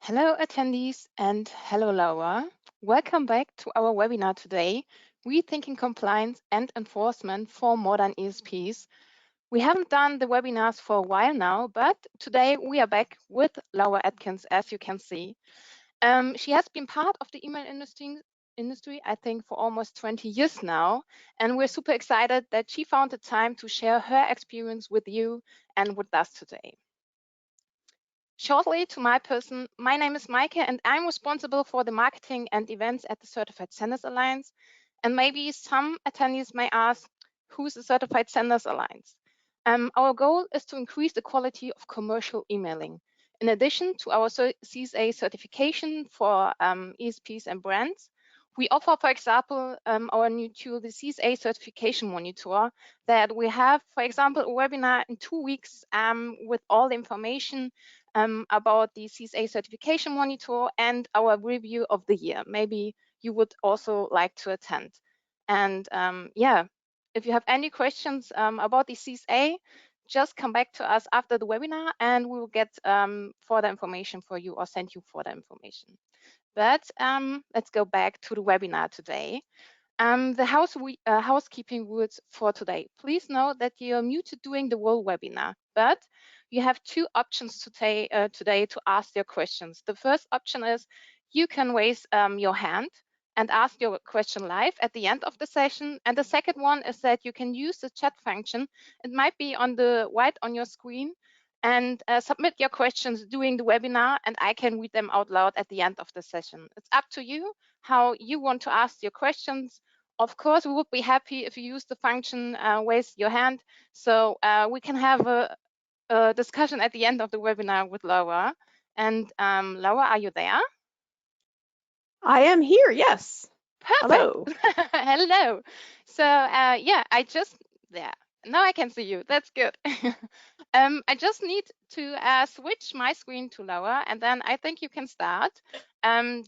Hello, attendees, and hello, Laura. Welcome back to our webinar today, Rethinking Compliance and Enforcement for Modern ESPs. We haven't done the webinars for a while now, but today we are back with Laura Atkins, as you can see. She has been part of the email industry, I think, for almost 20 years now, and we're super excited that she found the time to share her experience with you and with us today. Shortly to my person, my name is Maike and I'm responsible for the marketing and events at the Certified Senders Alliance. And maybe some attendees may ask, who's the Certified Senders Alliance? Our goal is to increase the quality of commercial emailing. In addition to our CSA certification for ESPs and brands, we offer, for example, our new tool, the CSA Certification Monitor, that we have, for example, a webinar in 2 weeks with all the information about the CSA certification monitor and our review of the year. Maybe you would also like to attend. And yeah, if you have any questions about the CSA, just come back to us after the webinar and we will get further information for you or send you further information. But let's go back to the webinar today. The housekeeping rules for today. Please note that you're muted during the whole webinar, but you have two options today to ask your questions. The first option is you can raise your hand and ask your question live at the end of the session. And the second one is that you can use the chat function. It might be on the right on your screen and submit your questions during the webinar and I can read them out loud at the end of the session. It's up to you how you want to ask your questions. Of course, we would be happy if you use the function raise your hand so we can have a discussion at the end of the webinar with Laura. And Laura, are you there? I am here, yes. Perfect. Hello. Hello. So yeah, now I can see you. That's good. I just need to switch my screen to Laura, and then I think you can start.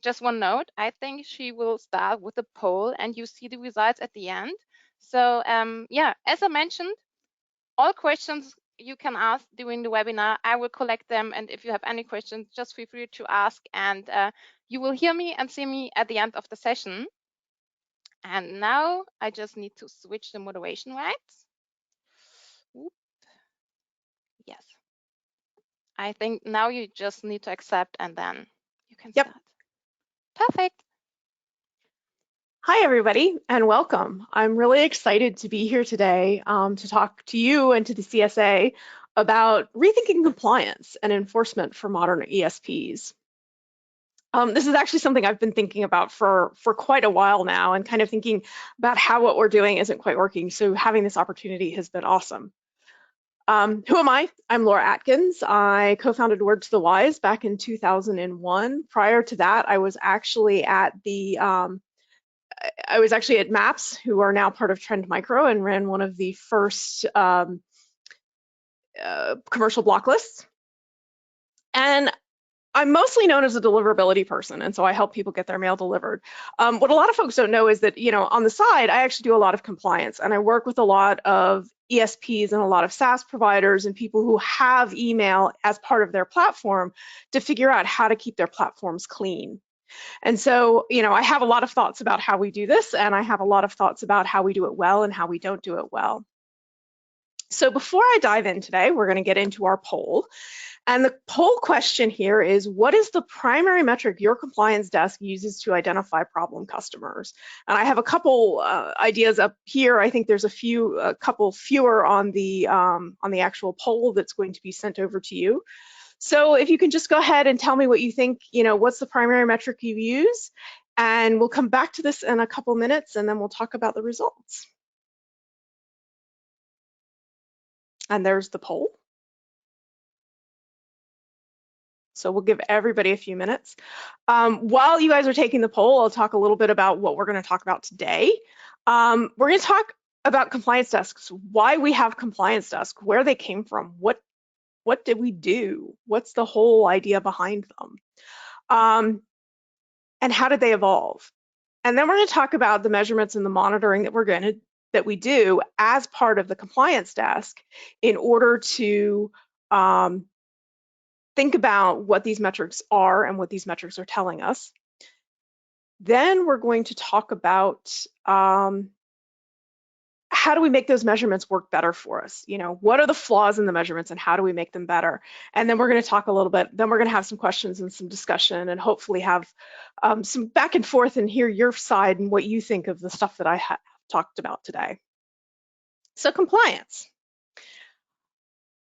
Just one note, I think she will start with a poll, and you see the results at the end. So yeah, as I mentioned, all questions you can ask during the webinar. I will collect them, and if you have any questions, just feel free to ask, and you will hear me and see me at the end of the session. And now I just need to switch the moderation rights. Oop. Yes. I think now you just need to accept and then you can start. Perfect. Hi, everybody, and welcome. I'm really excited to be here today to talk to you and to the CSA about rethinking compliance and enforcement for modern ESPs. This is actually something I've been thinking about for quite a while now and kind of thinking about how what we're doing isn't quite working. So having this opportunity has been awesome. Who am I? I'm Laura Atkins. I co-founded Word to the Wise back in 2001. Prior to that, I was actually at Maps, who are now part of Trend Micro, and ran one of the first commercial block lists. And I'm mostly known as a deliverability person, and so I help people get their mail delivered. What a lot of folks don't know is that, on the side, I actually do a lot of compliance, and I work with a lot of ESPs and a lot of SaaS providers and people who have email as part of their platform to figure out how to keep their platforms clean. And so, I have a lot of thoughts about how we do this, and I have a lot of thoughts about how we do it well and how we don't do it well. So before I dive in today, we're going to get into our poll. And the poll question here is, what is the primary metric your compliance desk uses to identify problem customers? And I have a couple ideas up here. I think there's a couple fewer on the actual poll that's going to be sent over to you. So if you can just go ahead and tell me what you think, what's the primary metric you use? And we'll come back to this in a couple minutes and then we'll talk about the results. And there's the poll. So we'll give everybody a few minutes. While you guys are taking the poll, I'll talk a little bit about what we're going to talk about today. We're going to talk about compliance desks, why we have compliance desks, where they came from, what did we do, what's the whole idea behind them, and how did they evolve. And then we're going to talk about the measurements and the monitoring that we do as part of the compliance desk in order to think about what these metrics are and what these metrics are telling us. Then we're going to talk about how do we make those measurements work better for us? You know, what are the flaws in the measurements and how do we make them better? And then we're going to talk a little bit, then we're going to have some questions and some discussion and hopefully have some back and forth and hear your side and what you think of the stuff that I have talked about today. So compliance.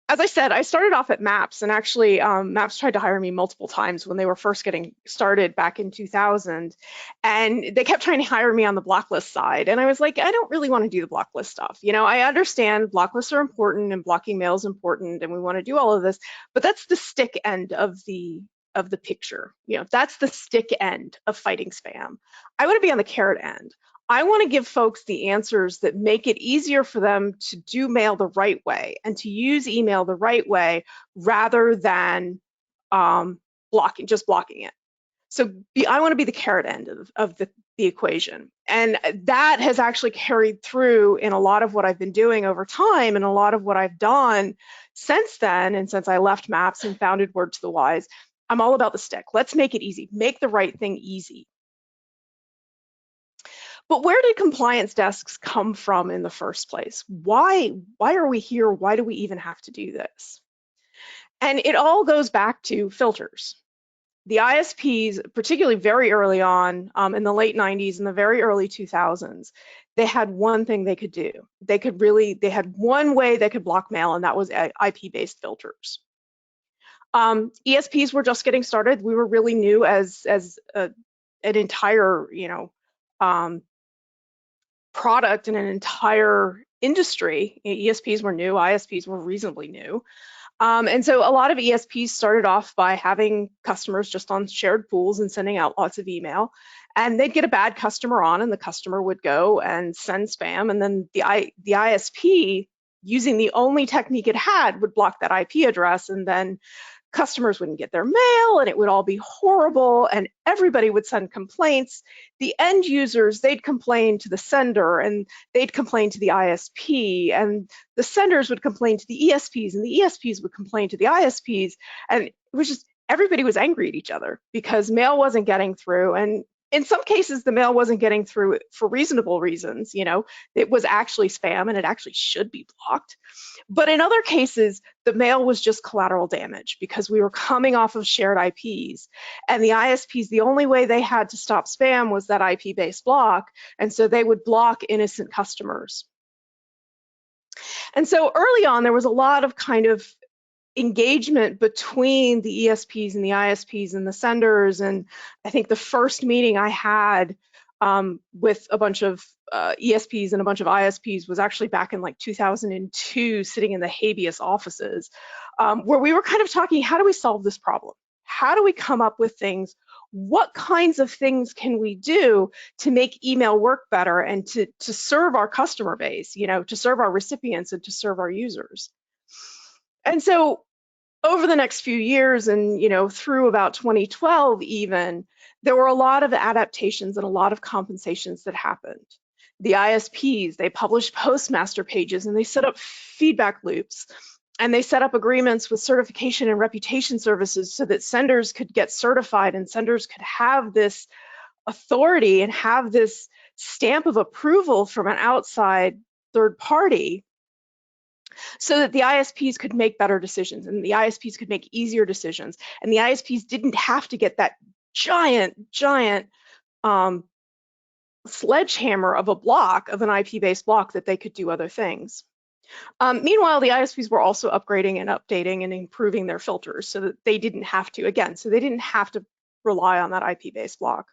As I said, I started off at MAPS, and actually MAPS tried to hire me multiple times when they were first getting started back in 2000, and they kept trying to hire me on the block list side, and I was like, I don't really want to do the block list stuff. You know, I understand block lists are important and blocking mail is important, and we want to do all of this, but that's the stick end of the picture. You know, that's the stick end of fighting spam. I want to be on the carrot end. I want to give folks the answers that make it easier for them to do mail the right way and to use email the right way rather than just blocking it. So I want to be the carrot end of the equation. And that has actually carried through in a lot of what I've been doing over time and a lot of what I've done since then. And since I left MAPS and founded Word to the Wise, I'm all about the stick. Let's make it easy. Make the right thing easy. But where did compliance desks come from in the first place? Why are we here? Why do we even have to do this? And it all goes back to filters. The ISPs, particularly very early on in the late 90s and the very early 2000s, they had one thing they could do. They had one way they could block mail, and that was IP-based filters. ESPs were just getting started. We were really new as an entire, product in an entire industry. ESPs were new, ISPs were reasonably new. And so a lot of ESPs started off by having customers just on shared pools and sending out lots of email. And they'd get a bad customer on, and the customer would go and send spam. And then the ISP, using the only technique it had, would block that IP address, and then customers wouldn't get their mail, and it would all be horrible, and everybody would send complaints. The end users, they'd complain to the sender, and they'd complain to the ISP, and the senders would complain to the ESPs, and the ESPs would complain to the ISPs, and it was just, everybody was angry at each other because mail wasn't getting through. And in some cases, the mail wasn't getting through for reasonable reasons. You know, it was actually spam and it actually should be blocked. But in other cases, the mail was just collateral damage because we were coming off of shared IPs. And the ISPs, the only way they had to stop spam was that IP-based block. And so they would block innocent customers. And so early on, there was a lot of kind of engagement between the ESPs and the ISPs and the senders. And I think the first meeting I had with a bunch of ESPs and a bunch of ISPs was actually back in like 2002, sitting in the habeas offices, where we were kind of talking, how do we solve this problem? How do we come up with things? What kinds of things can we do to make email work better and to serve our customer base, you know, to serve our recipients and to serve our users? And so over the next few years, and through about 2012 even, there were a lot of adaptations and a lot of compensations that happened. The ISPs, they published Postmaster pages and they set up feedback loops, and they set up agreements with certification and reputation services so that senders could get certified and senders could have this authority and have this stamp of approval from an outside third party, so that the ISPs could make better decisions and the ISPs could make easier decisions, and the ISPs didn't have to get that giant sledgehammer of a block, of an IP-based block, that they could do other things. Meanwhile, the ISPs were also upgrading and updating and improving their filters so that they didn't have to, rely on that IP-based block.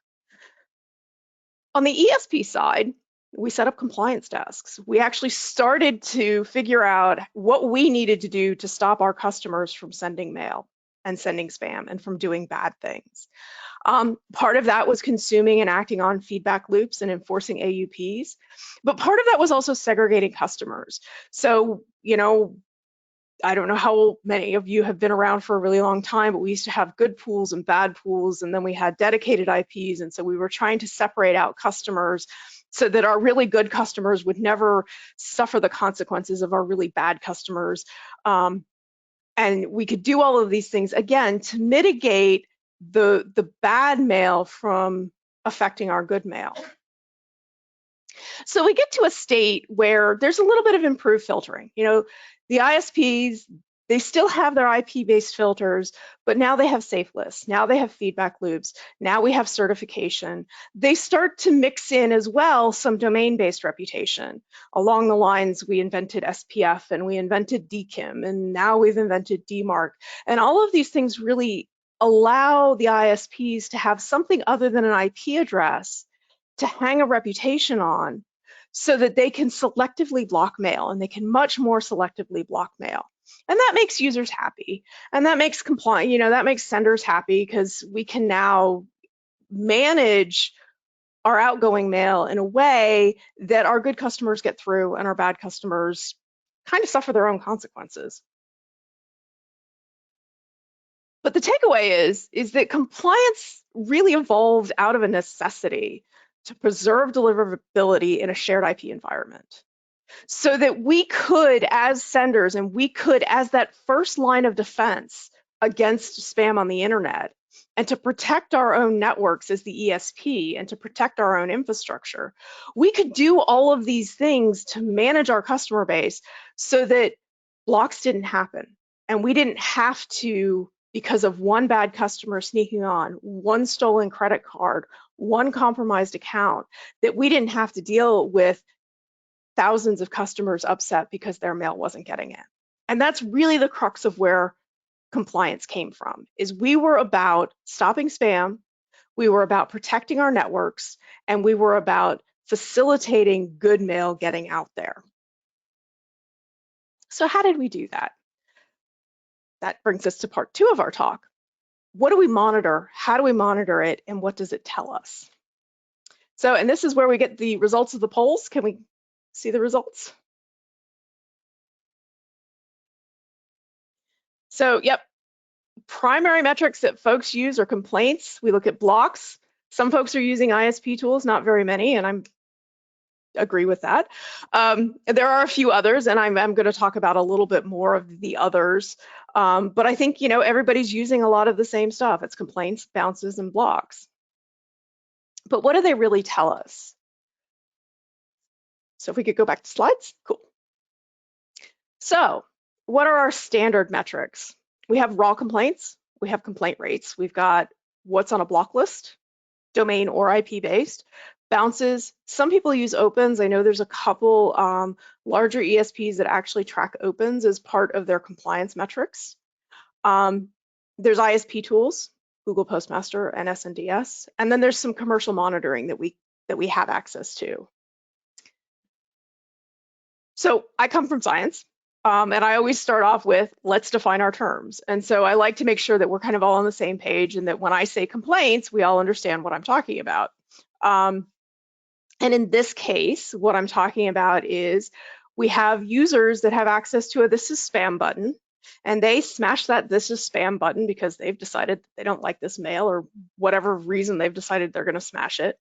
On the ESP side, we set up compliance desks. We actually started to figure out what we needed to do to stop our customers from sending mail and sending spam and from doing bad things. Part of that was consuming and acting on feedback loops and enforcing AUPs, but part of that was also segregating customers. So, I don't know how many of you have been around for a really long time, but we used to have good pools and bad pools, and then we had dedicated IPs, and so we were trying to separate out customers so that our really good customers would never suffer the consequences of our really bad customers. And we could do all of these things, again, to mitigate the bad mail from affecting our good mail. So we get to a state where there's a little bit of improved filtering. You know, the ISPs, they still have their IP-based filters, but now they have safe lists. Now they have feedback loops. Now we have certification. They start to mix in as well some domain-based reputation. Along the lines, we invented SPF and we invented DKIM, and now we've invented DMARC. And all of these things really allow the ISPs to have something other than an IP address to hang a reputation on, so that they can selectively block mail, and they can much more selectively block mail. And that makes users happy, and that makes that makes senders happy, because we can now manage our outgoing mail in a way that our good customers get through and our bad customers kind of suffer their own consequences. But the takeaway is that compliance really evolved out of a necessity to preserve deliverability in a shared IP environment, so that we could, as senders, and we could, as that first line of defense against spam on the internet, and to protect our own networks as the ESP, and to protect our own infrastructure, we could do all of these things to manage our customer base so that blocks didn't happen. And we didn't have to, because of one bad customer sneaking on, one stolen credit card, one compromised account, that we didn't have to deal with thousands of customers upset because their mail wasn't getting in. And that's really the crux of where compliance came from, is we were about stopping spam, we were about protecting our networks, and we were about facilitating good mail getting out there. So how did we do that? That brings us to part 2 of our talk. What do we monitor? How do we monitor it? And what does it tell us? So, and this is where we get the results of the polls. Can we see the results? So, yep, primary metrics that folks use are complaints. We look at blocks. Some folks are using ISP tools, not very many, and I agree with that. There are a few others, and I'm going to talk about a little bit more of the others. But I think, you know, everybody's using a lot of the same stuff. It's complaints, bounces, and blocks. But what do they really tell us? So if we could go back to slides, cool. So what are our standard metrics? We have raw complaints, we have complaint rates, we've got what's on a block list, domain or IP based, bounces. Some people use opens. I know there's a couple larger ESPs that actually track opens as part of their compliance metrics. There's ISP tools, Google Postmaster and SNDS, and then there's some commercial monitoring that we have access to. So I come from science, and I always start off with, let's define our terms. And so I like to make sure that we're kind of all on the same page, and that when I say complaints, we all understand what I'm talking about. And in this case, what I'm talking about is we have users that have access to a "this is spam" button, and they smash that "this is spam" button because they've decided they don't like this mail, or whatever reason they've decided they're going to smash it.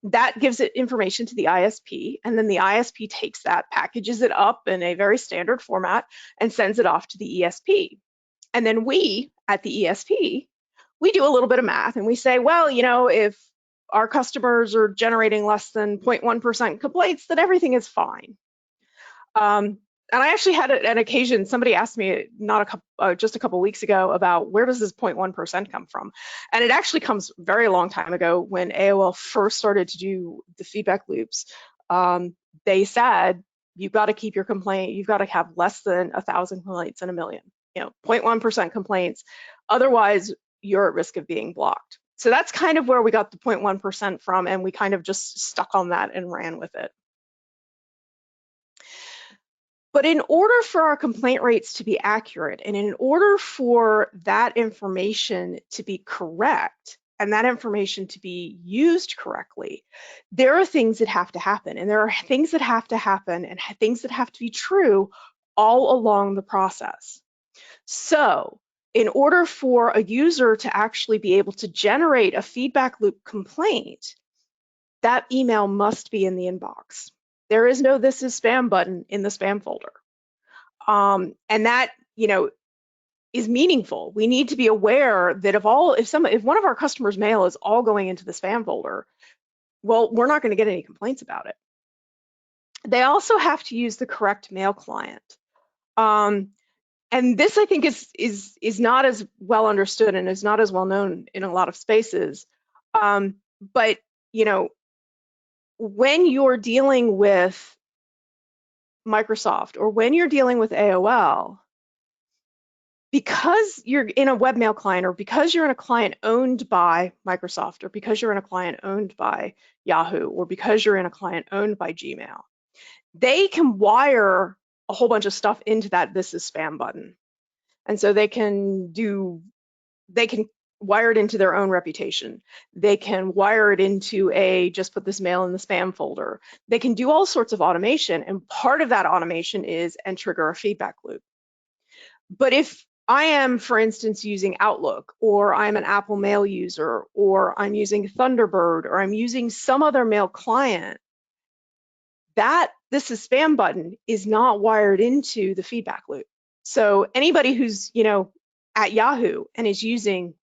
That gives it information to the ISP, and then the ISP takes that, packages it up in a very standard format, and sends it off to the ESP. And then we, at the ESP, we do a little bit of math, and we say, well, you know, if our customers are generating less than 0.1% complaints, then everything is fine. And I actually had an occasion, somebody asked me just a couple weeks ago about where does this 0.1% come from? And it actually comes a very long time ago when AOL first started to do the feedback loops. They said, you've got to keep your complaint, you've got to have less than 1,000 complaints in a million, you know, 0.1% complaints. Otherwise, you're at risk of being blocked. So that's kind of where we got the 0.1% from, and we kind of just stuck on that and ran with it. But in order for our complaint rates to be accurate, and in order for that information to be correct, and that information to be used correctly, there are things that have to happen, and there are things that have to happen and things that have to be true all along the process. So in order for a user to actually be able to generate a feedback loop complaint, that email must be in the inbox. There is no "this is spam" button in the spam folder. And that, you know, is meaningful. We need to be aware that if one of our customers' mail is all going into the spam folder, well, we're not going to get any complaints about it. They also have to use the correct mail client. And this, I think, is not as well understood and is not as well known in a lot of spaces. But, when you're dealing with Microsoft or when you're dealing with AOL, because you're in a webmail client or because you're in a client owned by Microsoft or because you're in a client owned by Yahoo or because you're in a client owned by Gmail, they can wire a whole bunch of stuff into that "this is spam" button. And so they can wire it into their own reputation. They can wire it into just put this mail in the spam folder. They can do all sorts of automation, and part of that automation is and trigger a feedback loop. But if I am, for instance, using Outlook, or I'm an Apple Mail user, or I'm using Thunderbird, or I'm using some other mail client, that "this is spam" button is not wired into the feedback loop. So anybody who's, at Yahoo and is using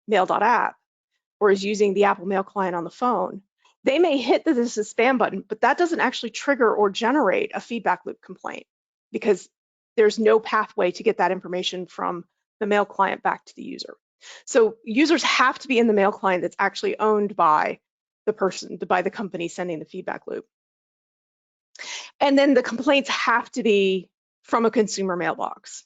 mail.app or is using the Apple Mail client on the phone, they may hit the "this is spam" button, but that doesn't actually trigger or generate a feedback loop complaint because there's no pathway to get that information from the mail client back to the user. So users have to be in the mail client that's actually owned by the company sending the feedback loop. And then the complaints have to be from a consumer mailbox.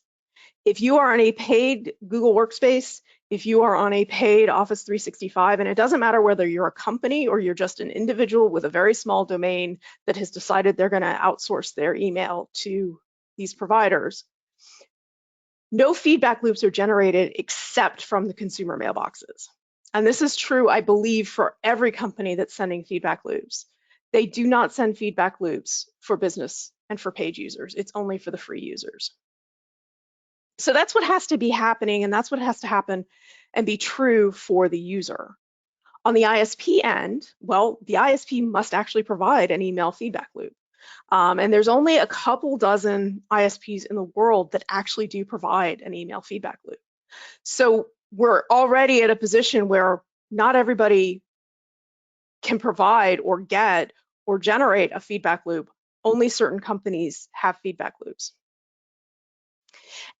If you are on a paid Google Workspace, if you are on a paid Office 365, and it doesn't matter whether you're a company or you're just an individual with a very small domain that has decided they're going to outsource their email to these providers, no feedback loops are generated except from the consumer mailboxes. And this is true, I believe, for every company that's sending feedback loops. They do not send feedback loops for business and for paid users. It's only for the free users. So that's what has to be happening, and that's what has to happen and be true for the user. On the ISP end, well, the ISP must actually provide an email feedback loop. And there's only a couple dozen ISPs in the world that actually do provide an email feedback loop. So we're already at a position where not everybody can provide or get or generate a feedback loop. Only certain companies have feedback loops.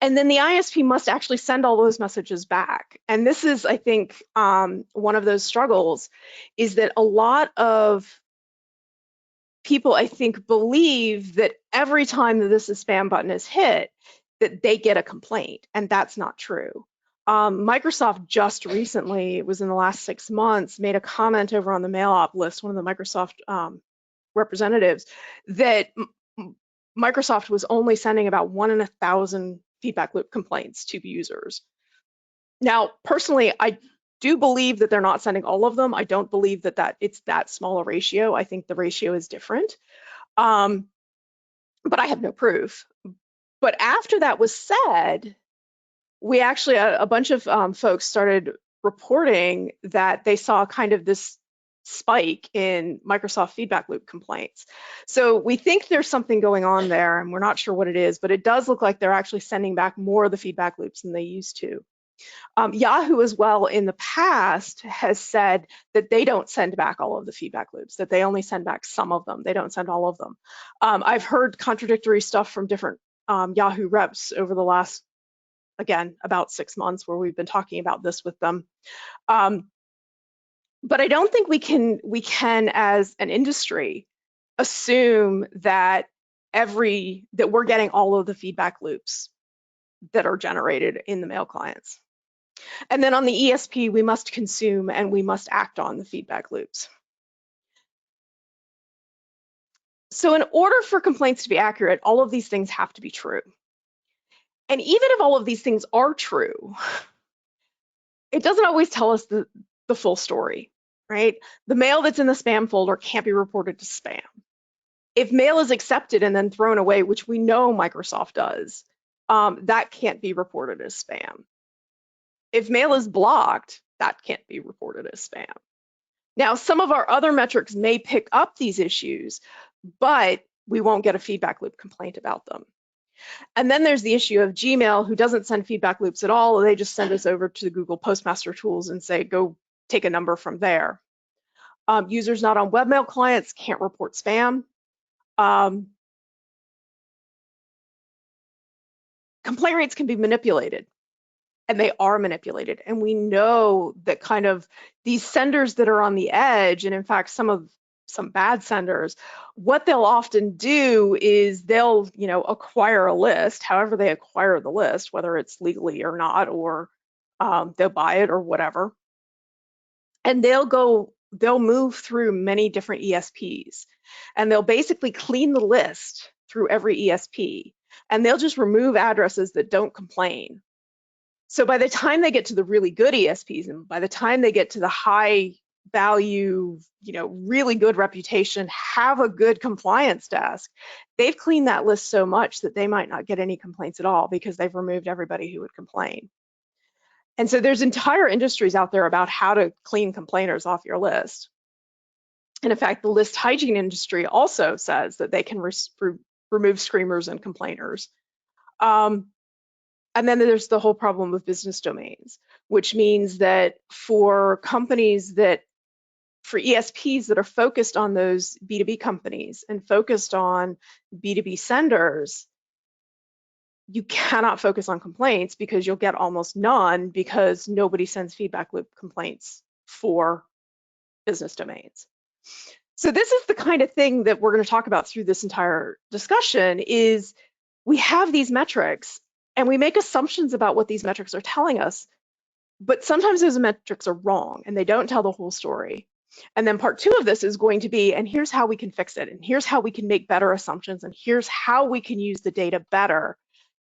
And then the ISP must actually send all those messages back. And this is, I think, one of those struggles, is that a lot of people, I think, believe that every time that "this is spam" button is hit, that they get a complaint, and that's not true. Microsoft just recently, it was in the last 6 months, made a comment over on the mail op list, one of the Microsoft representatives, that Microsoft was only sending about 1 in 1,000 feedback loop complaints to users. Now, personally, I do believe that they're not sending all of them. I don't believe that it's that small a ratio. I think the ratio is different, but I have no proof. But after that was said, we actually, a bunch of folks started reporting that they saw kind of this spike in Microsoft feedback loop complaints. So we think there's something going on there, and we're not sure what it is, but it does look like they're actually sending back more of the feedback loops than they used to. Yahoo as well in the past has said that they don't send back all of the feedback loops, that they only send back some of them. They don't send all of them. I've heard contradictory stuff from different Yahoo reps over the last, again, about 6 months, where we've been talking about this with them. But I don't think we can as an industry assume that we're getting all of the feedback loops that are generated in the mail clients. And then on the ESP, we must consume and we must act on the feedback loops. So in order for complaints to be accurate, all of these things have to be true. And even if all of these things are true, it doesn't always tell us the full story, right? The mail that's in the spam folder can't be reported to spam. If mail is accepted and then thrown away, which we know Microsoft does, that can't be reported as spam. If mail is blocked, that can't be reported as spam. Now, some of our other metrics may pick up these issues, but we won't get a feedback loop complaint about them. And then there's the issue of Gmail, who doesn't send feedback loops at all. They just send us over to the Google Postmaster tools and say, go take a number from there. Users not on webmail clients can't report spam. Complaint rates can be manipulated, and they are manipulated. And we know that kind of these senders that are on the edge, and in fact, some bad senders, what they'll often do is they'll, acquire a list, however they acquire the list, whether it's legally or not, or they'll buy it or whatever. And they'll move through many different ESPs, and they'll basically clean the list through every ESP, and they'll just remove addresses that don't complain. So by the time they get to the really good ESPs, and by the time they get to the high value, really good reputation, have a good compliance desk, they've cleaned that list so much that they might not get any complaints at all because they've removed everybody who would complain. And so there's entire industries out there about how to clean complainers off your list. And in fact, the list hygiene industry also says that they can remove screamers and complainers. And then there's the whole problem with business domains, which means that for companies for ESPs that are focused on those B2B companies and focused on B2B senders, you cannot focus on complaints because you'll get almost none because nobody sends feedback loop complaints for business domains. So this is the kind of thing that we're going to talk about through this entire discussion is we have these metrics and we make assumptions about what these metrics are telling us, but sometimes those metrics are wrong and they don't tell the whole story. And then part 2 of this is going to be, and here's how we can fix it, and here's how we can make better assumptions, and here's how we can use the data better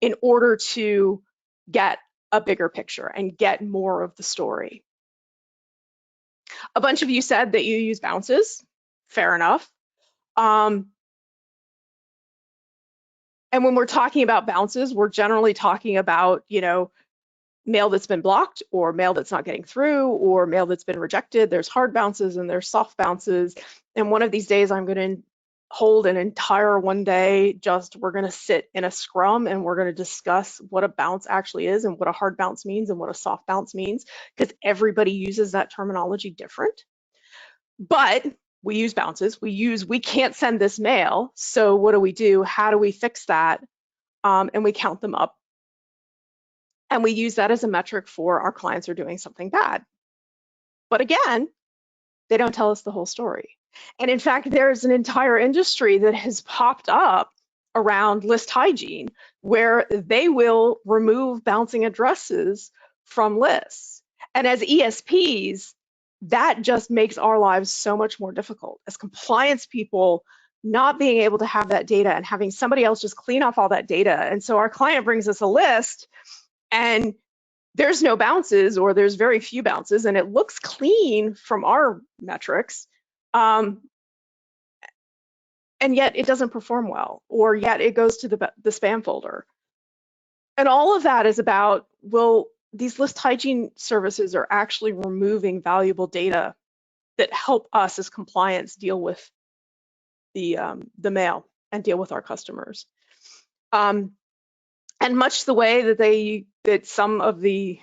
in order to get a bigger picture and get more of the story. A bunch of you said that you use bounces. Fair enough. And when we're talking about bounces, we're generally talking about, mail that's been blocked or mail that's not getting through or mail that's been rejected. There's hard bounces and there's soft bounces. And one of these days I'm going to hold an entire one day, we're going to sit in a scrum and we're going to discuss what a bounce actually is and what a hard bounce means and what a soft bounce means, because everybody uses that terminology different. But we use bounces. We can't send this mail. So what do? How do we fix that? And we count them up. And we use that as a metric for our clients are doing something bad. But again, they don't tell us the whole story. And in fact, there's an entire industry that has popped up around list hygiene where they will remove bouncing addresses from lists. And as ESPs, that just makes our lives so much more difficult. As compliance people, not being able to have that data and having somebody else just clean off all that data. And so our client brings us a list and there's no bounces or there's very few bounces and it looks clean from our metrics, and yet it doesn't perform well, or yet it goes to the spam folder. And all of that is about, well, these list hygiene services are actually removing valuable data that help us as compliance deal with the mail and deal with our customers. And much the way that some of the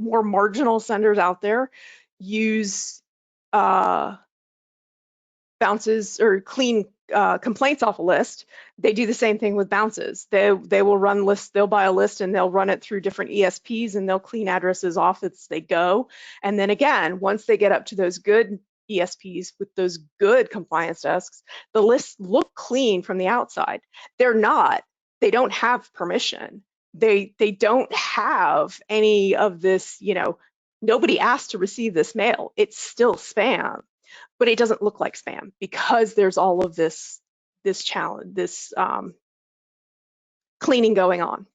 more marginal senders out there use bounces or clean complaints off a list, they do the same thing with bounces. They will run lists, they'll buy a list and they'll run it through different ESPs and they'll clean addresses off as they go. And then again, once they get up to those good ESPs with those good compliance desks, the lists look clean from the outside. They're not. They don't have permission. They don't have any of this, nobody asked to receive this mail. It's still spam, but it doesn't look like spam because there's all of this challenge, this cleaning going on.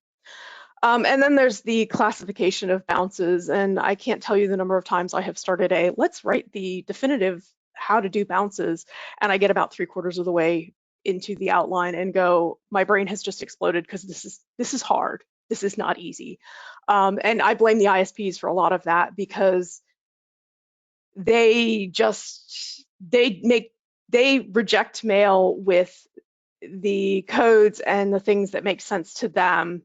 And then there's the classification of bounces, and I can't tell you the number of times I have started let's write the definitive how to do bounces, and I get about 3/4 of the way into the outline and go, my brain has just exploded because this is hard. This is not easy. And I blame the ISPs for a lot of that because they reject mail with the codes and the things that make sense to them,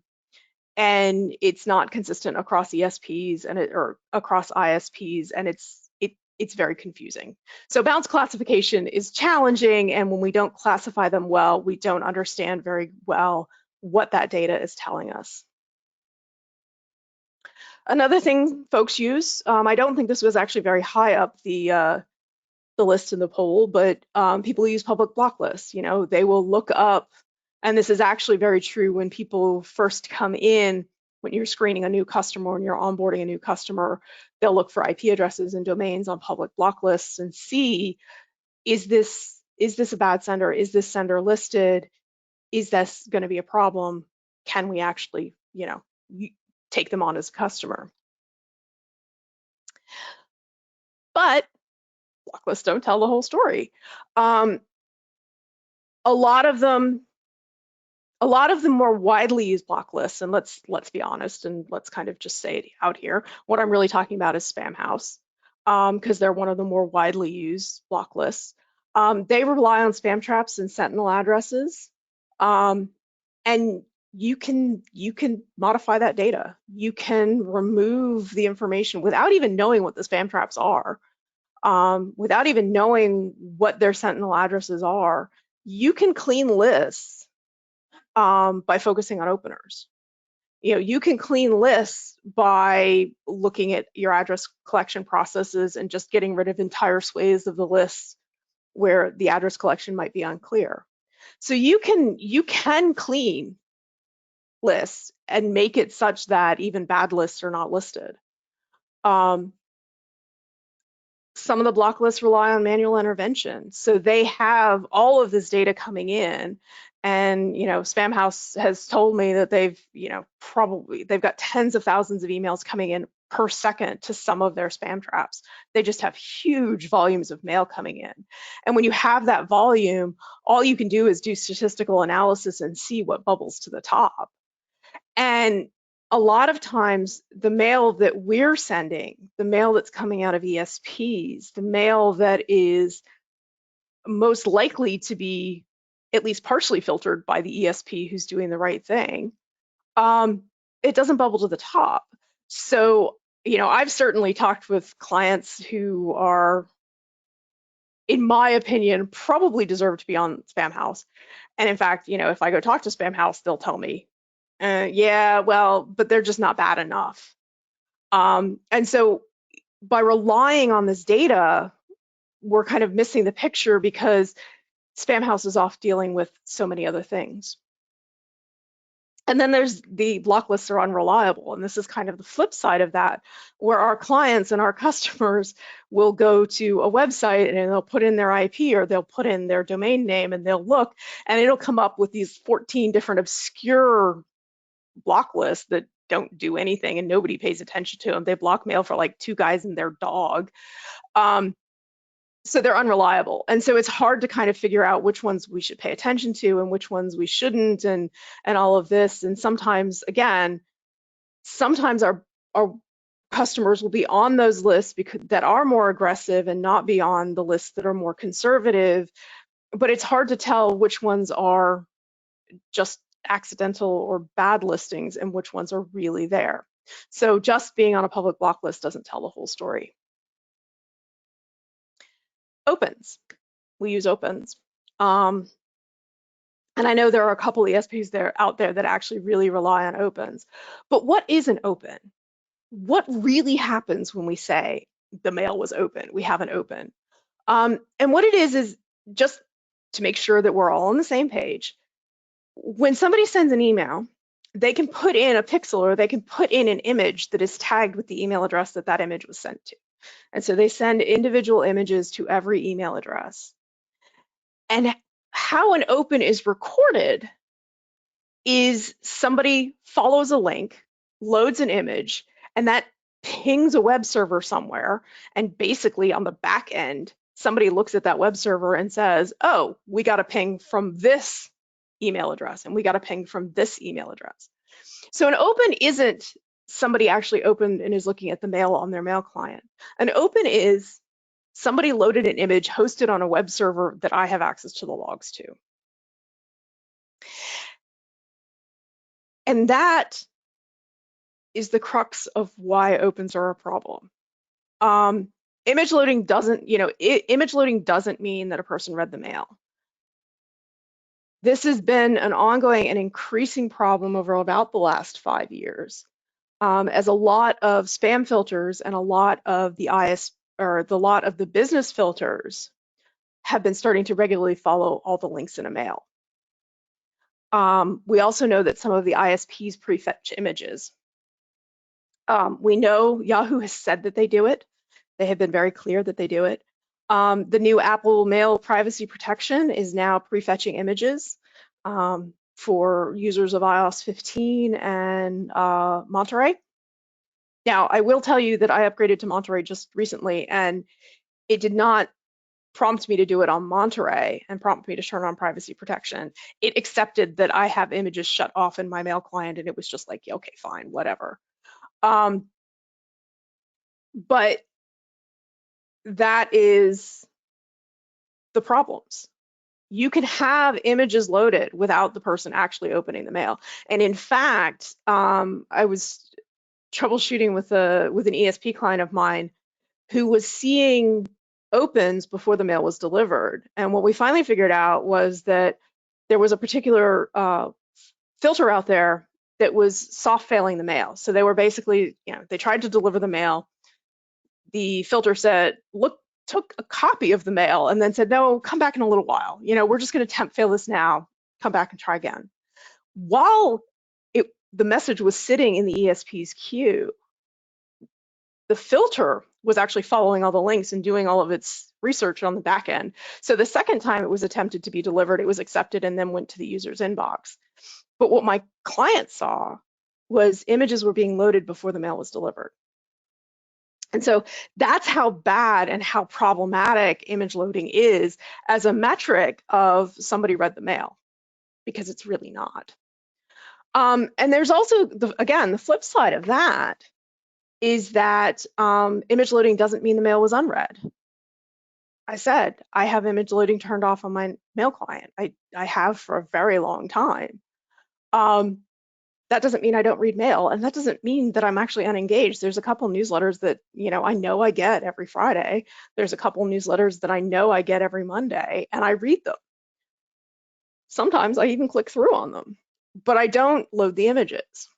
and it's not consistent across ESPs or across ISPs, and it's very confusing. So bounds classification is challenging, and when we don't classify them well, we don't understand very well what that data is telling us. Another thing folks use, I don't think this was actually very high up the list in the poll, but people use public block lists. You know, they will look up, and this is actually very true when people first come in, when you're screening a new customer, when you're onboarding a new customer, they'll look for IP addresses and domains on public block lists and see, is this a bad sender? Is this sender listed? Is this going to be a problem? Can we actually, you know, take them on as a customer? But block lists don't tell the whole story. A lot of them more widely used block lists, and let's be honest, and let's kind of just say it out here. What I'm really talking about is Spamhaus, because they're one of the more widely used block lists. They rely on spam traps and sentinel addresses, and you can modify that data. You can remove the information without even knowing what the spam traps are. Without even knowing what their sentinel addresses are, you can clean lists by focusing on openers. You know, you can clean lists by looking at your address collection processes and just getting rid of entire swathes of the lists where the address collection might be unclear. So you can clean lists and make it such that even bad lists are not listed. Some of the block lists rely on manual intervention. So they have all of this data coming in, and, you know, Spamhaus has told me that they've got tens of thousands of emails coming in per second to some of their spam traps. They just have huge volumes of mail coming in. And when you have that volume, all you can do is do statistical analysis and see what bubbles to the top. And a lot of times the mail that we're sending, the mail that's coming out of ESPs, the mail that is most likely to be at least partially filtered by the ESP who's doing the right thing, it doesn't bubble to the top. So, you know, I've certainly talked with clients who are, in my opinion, probably deserve to be on Spamhaus. And in fact, you know, if I go talk to Spamhaus, they'll tell me, yeah, well, but they're just not bad enough. And so by relying on this data, we're kind of missing the picture because Spamhaus is off dealing with so many other things. And then there's the block lists are unreliable. And this is kind of the flip side of that, where our clients and our customers will go to a website and they'll put in their IP or they'll put in their domain name and they'll look, and it'll come up with these 14 different obscure block lists that don't do anything and nobody pays attention to them. They block mail for like 2 guys and their dog. So they're unreliable. And so it's hard to kind of figure out which ones we should pay attention to and which ones we shouldn't, and all of this. And sometimes, again, sometimes our customers will be on those lists that are more aggressive and not be on the lists that are more conservative. But it's hard to tell which ones are just accidental or bad listings and which ones are really there. So just being on a public block list doesn't tell the whole story. Opens. We use opens. And I know there are a couple ESPs out there that actually really rely on opens. But what is an open? What really happens when we say the mail was open, we have an open? And what it is just to make sure that we're all on the same page. When somebody sends an email, they can put in a pixel or they can put in an image that is tagged with the email address that image was sent to. And so they send individual images to every email address. And how an open is recorded is somebody follows a link, loads an image, and that pings a web server somewhere. And basically on the back end, somebody looks at that web server and says, oh, we got a ping from this email address, and we got a ping from this email address. So an open isn't somebody actually opened and is looking at the mail on their mail client. An open is somebody loaded an image hosted on a web server that I have access to the logs to. And that is the crux of why opens are a problem. Image loading doesn't, image loading doesn't mean that a person read the mail. This has been an ongoing and increasing problem over about the last 5 years, as a lot of spam filters and a lot of the business filters have been starting to regularly follow all the links in a mail. We also know that some of the ISPs prefetch images. We know Yahoo has said that they do it. They have been very clear that they do it. The new Apple Mail privacy protection is now prefetching images for users of iOS 15 and Monterey. Now, I will tell you that I upgraded to Monterey just recently, and it did not prompt me to do it on Monterey and prompt me to turn on privacy protection. It accepted that I have images shut off in my mail client, and it was just like, yeah, okay, fine, whatever. But that is the problems. You can have images loaded without the person actually opening the mail. And in fact, I was troubleshooting with an ESP client of mine who was seeing opens before the mail was delivered. And what we finally figured out was that there was a particular filter out there that was soft failing the mail. So they were basically, they tried to deliver the mail. The filter said, look, took a copy of the mail and then said, no, come back in a little while. We're just going to temp fail this now, come back and try again. While the message was sitting in the ESP's queue, the filter was actually following all the links and doing all of its research on the back end. So the second time it was attempted to be delivered, it was accepted and then went to the user's inbox. But what my client saw was images were being loaded before the mail was delivered. And so that's how bad and how problematic image loading is as a metric of somebody read the mail, because it's really not. And there's also, again, the flip side of that is that image loading doesn't mean the mail was unread. I said, I have image loading turned off on my mail client. I have for a very long time. That doesn't mean I don't read mail, and that doesn't mean that I'm actually unengaged. There's a couple newsletters that I know I get every Friday. There's a couple newsletters that I know I get every Monday, and I read them. Sometimes I even click through on them, but I don't load the images.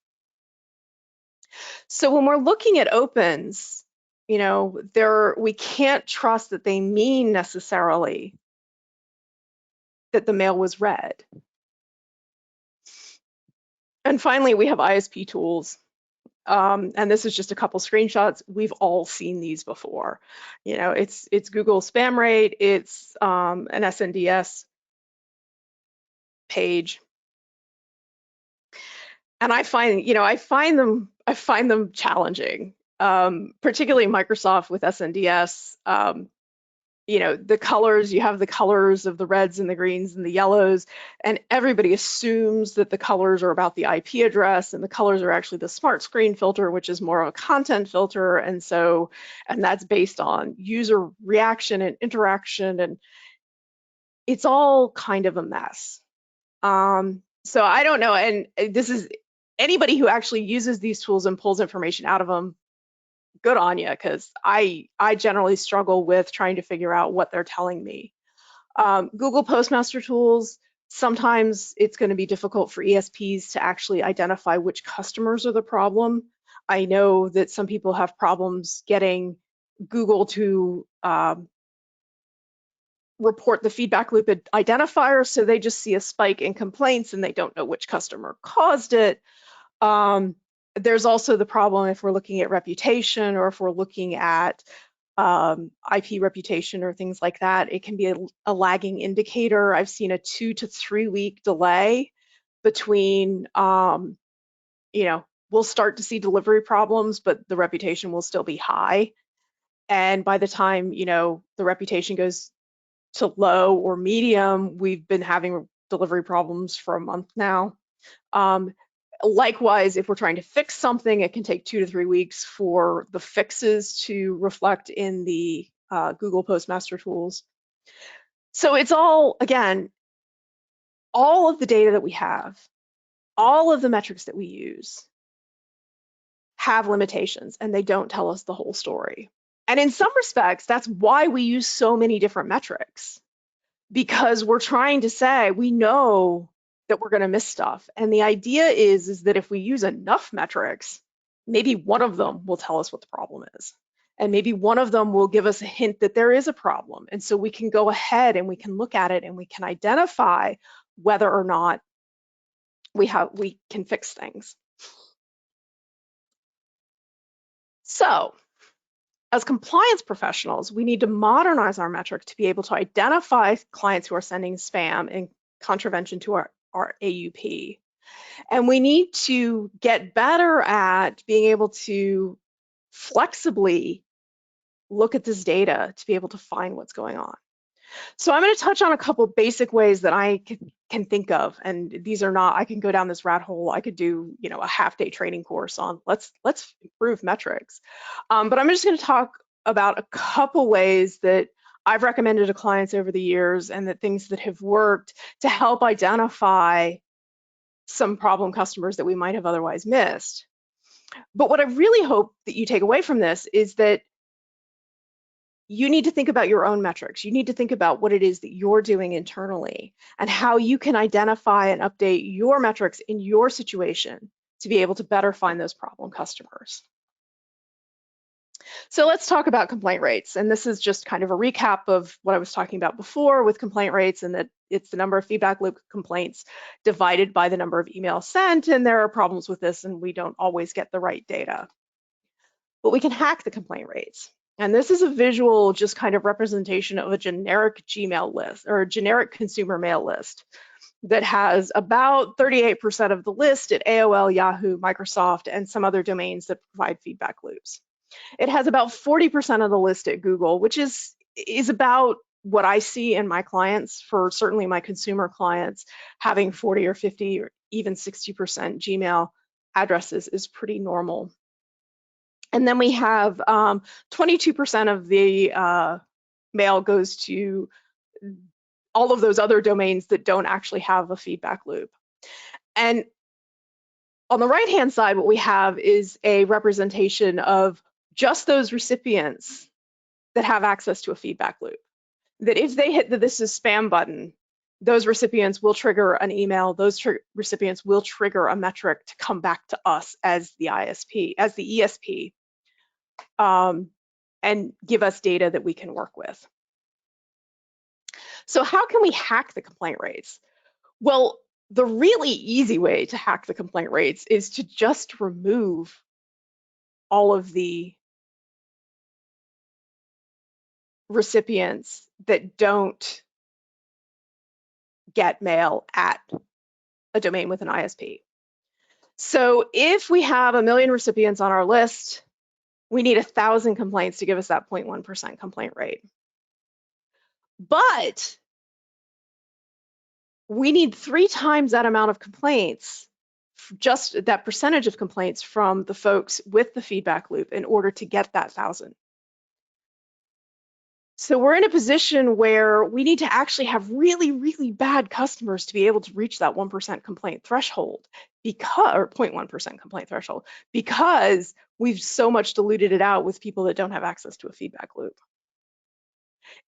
So when we're looking at opens, we can't trust that they mean necessarily that the mail was read. And finally, we have ISP tools. And this is just a couple screenshots. We've all seen these before. It's Google Spam Rate, it's an SNDS page. And I find them challenging, particularly Microsoft with SNDS. The colors, you have the colors of the reds and the greens and the yellows, and everybody assumes that the colors are about the IP address, and the colors are actually the smart screen filter, which is more of a content filter. And that's based on user reaction and interaction, and it's all kind of a mess. So I don't know, and this is anybody who actually uses these tools and pulls information out of them, good on you, because I generally struggle with trying to figure out what they're telling me. Google Postmaster tools, sometimes it's going to be difficult for ESPs to actually identify which customers are the problem. I know that some people have problems getting Google to report the feedback loop identifier, so they just see a spike in complaints and they don't know which customer caused it. There's also the problem if we're looking at reputation, or if we're looking at IP reputation or things like that. It can be a lagging indicator. I've seen a 2 to 3 week delay between, we'll start to see delivery problems, but the reputation will still be high. And by the time, the reputation goes to low or medium, we've been having delivery problems for a month now. Likewise, if we're trying to fix something, it can take 2 to 3 weeks for the fixes to reflect in the Google Postmaster tools. So it's all, again, all of the data that we have all of the metrics that we use have limitations and they don't tell us the whole story. And in some respects, that's why we use so many different metrics, because we're trying to say we know that we're going to miss stuff. And the idea is that if we use enough metrics, maybe one of them will tell us what the problem is. And maybe one of them will give us a hint that there is a problem. And so we can go ahead and we can look at it and we can identify whether or not we can fix things. So as compliance professionals, we need to modernize our metric to be able to identify clients who are sending spam in contravention to our AUP. And we need to get better at being able to flexibly look at this data to be able to find what's going on. So I'm going to touch on a couple basic ways that I can think of, and these are not, I can go down this rat hole. I could do, a half-day training course on let's improve metrics. But I'm just going to talk about a couple ways that I've recommended to clients over the years and that things that have worked to help identify some problem customers that we might have otherwise missed. But what I really hope that you take away from this is that you need to think about your own metrics. You need to think about what it is that you're doing internally and how you can identify and update your metrics in your situation to be able to better find those problem customers. So let's talk about complaint rates. And this is just kind of a recap of what I was talking about before with complaint rates, and that it's the number of feedback loop complaints divided by the number of emails sent. And there are problems with this, and we don't always get the right data. But we can hack the complaint rates. And this is a visual, just kind of representation of a generic Gmail list or a generic consumer mail list that has about 38% of the list at AOL, Yahoo, Microsoft, and some other domains that provide feedback loops. It has about 40% of the list at Google, which is about what I see in my clients. For certainly my consumer clients, having 40 or 50 or even 60% Gmail addresses is pretty normal. And then we have 22% of the mail goes to all of those other domains that don't actually have a feedback loop. And on the right-hand side, what we have is a representation of just those recipients that have access to a feedback loop. That if they hit the "this is spam" button, those recipients will trigger an email, those recipients will trigger a metric to come back to us as the ISP, as the ESP, and give us data that we can work with. So how can we hack the complaint rates? Well, the really easy way to hack the complaint rates is to just remove all of the recipients that don't get mail at a domain with an ISP. So if we have 1 million recipients on our list, we need 1,000 complaints to give us that 0.1% complaint rate. But we need 3 times that amount of complaints, just that percentage of complaints from the folks with the feedback loop in order to get that 1,000. So we're in a position where we need to actually have really, really bad customers to be able to reach that 1% complaint threshold, or 0.1% complaint threshold, because we've so much diluted it out with people that don't have access to a feedback loop.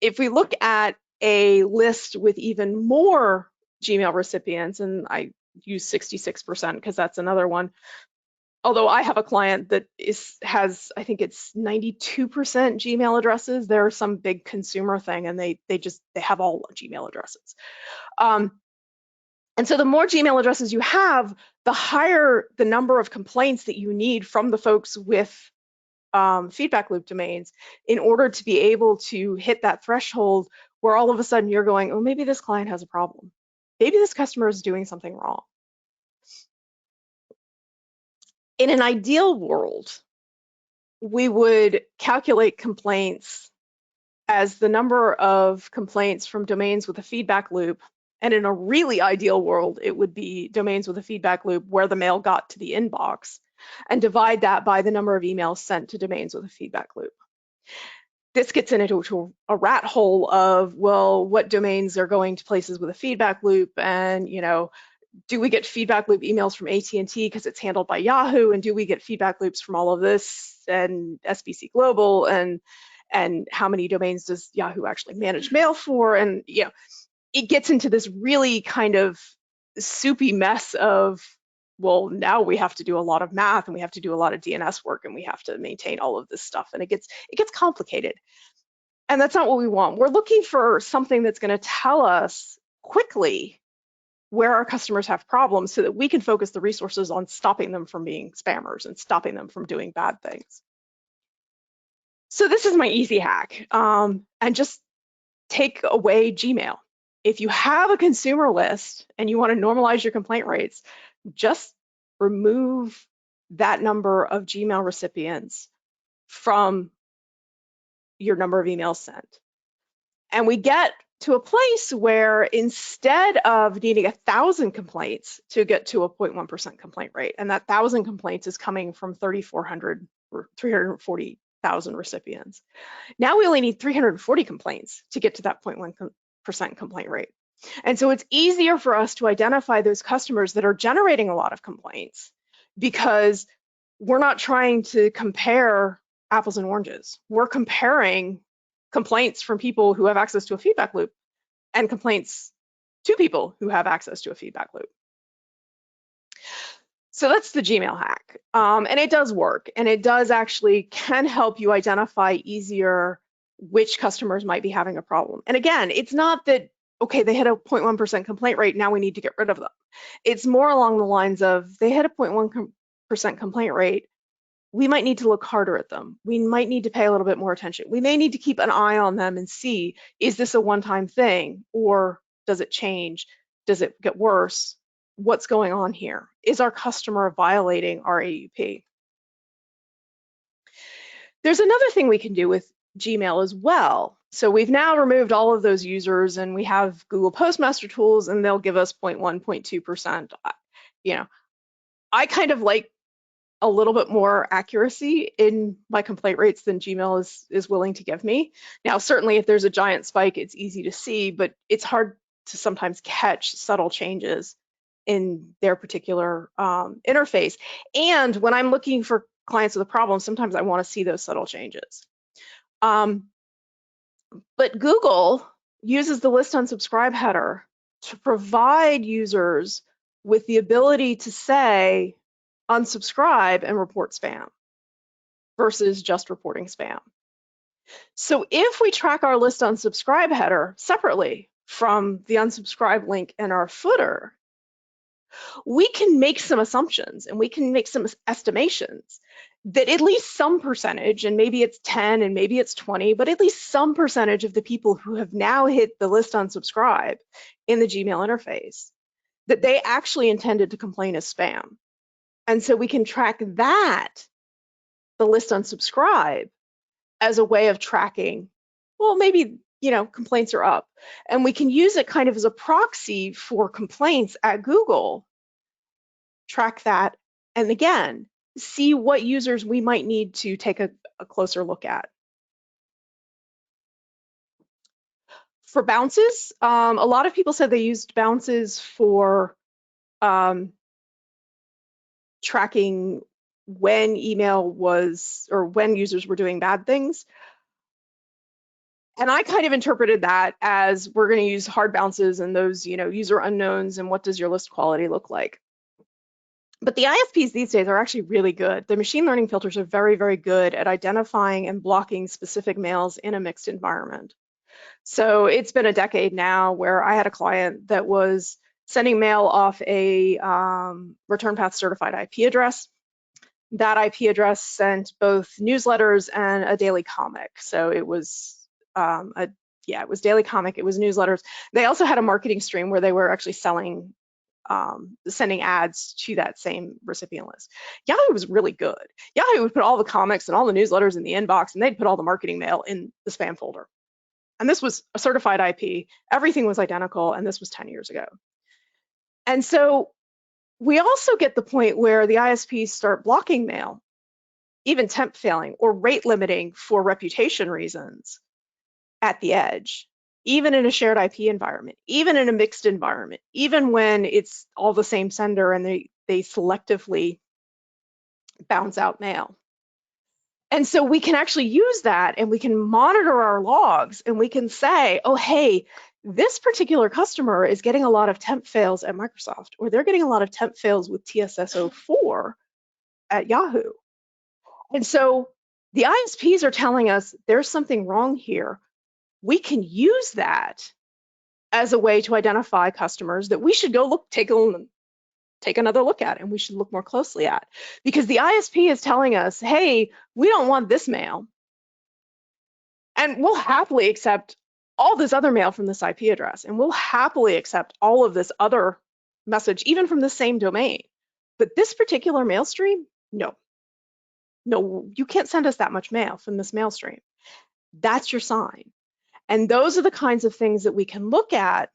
If we look at a list with even more Gmail recipients, and I use 66% because that's another one, although I have a client that has, I think it's 92% Gmail addresses. They're some big consumer thing, and they have all Gmail addresses. And so the more Gmail addresses you have, the higher the number of complaints that you need from the folks with feedback loop domains in order to be able to hit that threshold where all of a sudden you're going, oh, maybe this client has a problem. Maybe this customer is doing something wrong. In an ideal world, we would calculate complaints as the number of complaints from domains with a feedback loop. And in a really ideal world, it would be domains with a feedback loop where the mail got to the inbox, and divide that by the number of emails sent to domains with a feedback loop. This gets into a rat hole of, well, what domains are going to places with a feedback loop, and Do we get feedback loop emails from AT&T because it's handled by Yahoo? And do we get feedback loops from all of this and SBC Global? And how many domains does Yahoo actually manage mail for? And it gets into this really kind of soupy mess of, well, now we have to do a lot of math and we have to do a lot of DNS work and we have to maintain all of this stuff. And it gets complicated. And that's not what we want. We're looking for something that's going to tell us quickly where our customers have problems so that we can focus the resources on stopping them from being spammers and stopping them from doing bad things. So this is my easy hack. And just take away Gmail. If you have a consumer list and you want to normalize your complaint rates, just remove that number of Gmail recipients from your number of emails sent. And we get to a place where instead of needing 1,000 complaints to get to a 0.1% complaint rate, and that 1,000 complaints is coming from 3,400 or 340,000 recipients, now we only need 340 complaints to get to that 0.1% complaint rate. And so it's easier for us to identify those customers that are generating a lot of complaints because we're not trying to compare apples and oranges. We're comparing complaints from people who have access to a feedback loop and complaints to people who have access to a feedback loop. So that's the Gmail hack. And it does work, and it does actually can help you identify easier which customers might be having a problem. And again, it's not that, okay, they hit a 0.1% complaint rate, now we need to get rid of them. It's more along the lines of they hit a 0.1% complaint rate, we might need to look harder at them. We might need to pay a little bit more attention. We may need to keep an eye on them and see, is this a one-time thing or does it change? Does it get worse? What's going on here? Is our customer violating our AUP? There's another thing we can do with Gmail as well. So we've now removed all of those users and we have Google Postmaster tools and they'll give us 0.1, 0.2%. I kind of like a little bit more accuracy in my complaint rates than Gmail is willing to give me. Now, certainly if there's a giant spike, it's easy to see, but it's hard to sometimes catch subtle changes in their particular interface. And when I'm looking for clients with a problem, sometimes I want to see those subtle changes. But Google uses the list unsubscribe header to provide users with the ability to say, unsubscribe and report spam versus just reporting spam. So if we track our list unsubscribe header separately from the unsubscribe link in our footer, we can make some assumptions and we can make some estimations that at least some percentage, and maybe it's 10 and maybe it's 20, but at least some percentage of the people who have now hit the list unsubscribe in the Gmail interface, that they actually intended to complain as spam. And so we can track that, the list unsubscribe, as a way of tracking, well, maybe, complaints are up. And we can use it kind of as a proxy for complaints at Google, track that, and again, see what users we might need to take a closer look at. For bounces, a lot of people said they used bounces for tracking when email was, or when users were doing bad things. And I kind of interpreted that as we're going to use hard bounces and those, user unknowns and what does your list quality look like. But the ISPs these days are actually really good. The machine learning filters are very, very good at identifying and blocking specific mails in a mixed environment. So it's been a decade now where I had a client that was sending mail off a return path certified IP address. That IP address sent both newsletters and a daily comic. So it was it was daily comic, it was newsletters. They also had a marketing stream where they were actually selling, sending ads to that same recipient list. Yahoo was really good. Yahoo would put all the comics and all the newsletters in the inbox, and they'd put all the marketing mail in the spam folder. And this was a certified IP. Everything was identical, and this was 10 years ago. And so we also get the point where the ISPs start blocking mail, even temp failing or rate limiting for reputation reasons at the edge. even in a shared IP environment, even in a mixed environment, even when it's all the same sender and they selectively bounce out mail. And so we can actually use that and we can monitor our logs and we can say, oh, hey, this particular customer is getting a lot of temp fails at Microsoft, or they're getting a lot of temp fails with TSS04 at Yahoo. And so the ISPs are telling us there's something wrong here. We can use that as a way to identify customers that we should go take another look at, and we should look more closely at, because the ISP is telling us, hey, we don't want this mail, and we'll happily accept all this other mail from this IP address, and we'll happily accept all of this other message, even from the same domain. But this particular mail stream, no, you can't send us that much mail from this mail stream. That's your sign. And those are the kinds of things that we can look at.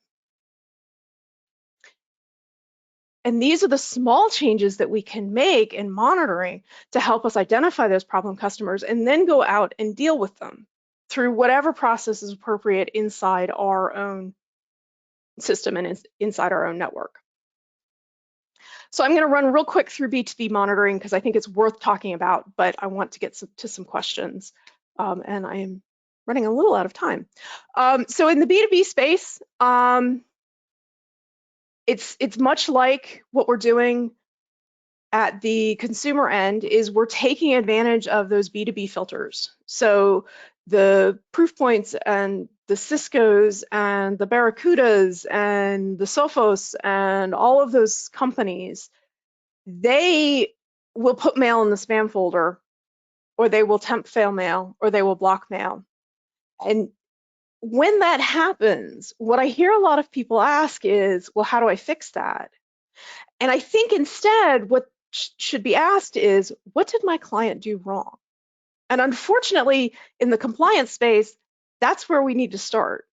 And these are the small changes that we can make in monitoring to help us identify those problem customers and then go out and deal with them through whatever process is appropriate inside our own system and inside our own network. So I'm going to run real quick through B2B monitoring because I think it's worth talking about, but I want to get to some questions, and I am running a little out of time. So in the B2B space, it's much like what we're doing at the consumer end. Is we're taking advantage of those B2B filters. So the Proofpoints and the Ciscos and the Barracudas and the Sophos and all of those companies, they will put mail in the spam folder, or they will temp fail mail, or they will block mail. And when that happens, what I hear a lot of people ask is, well, how do I fix that? And I think instead what should be asked is, what did my client do wrong? And unfortunately, in the compliance space, that's where we need to start,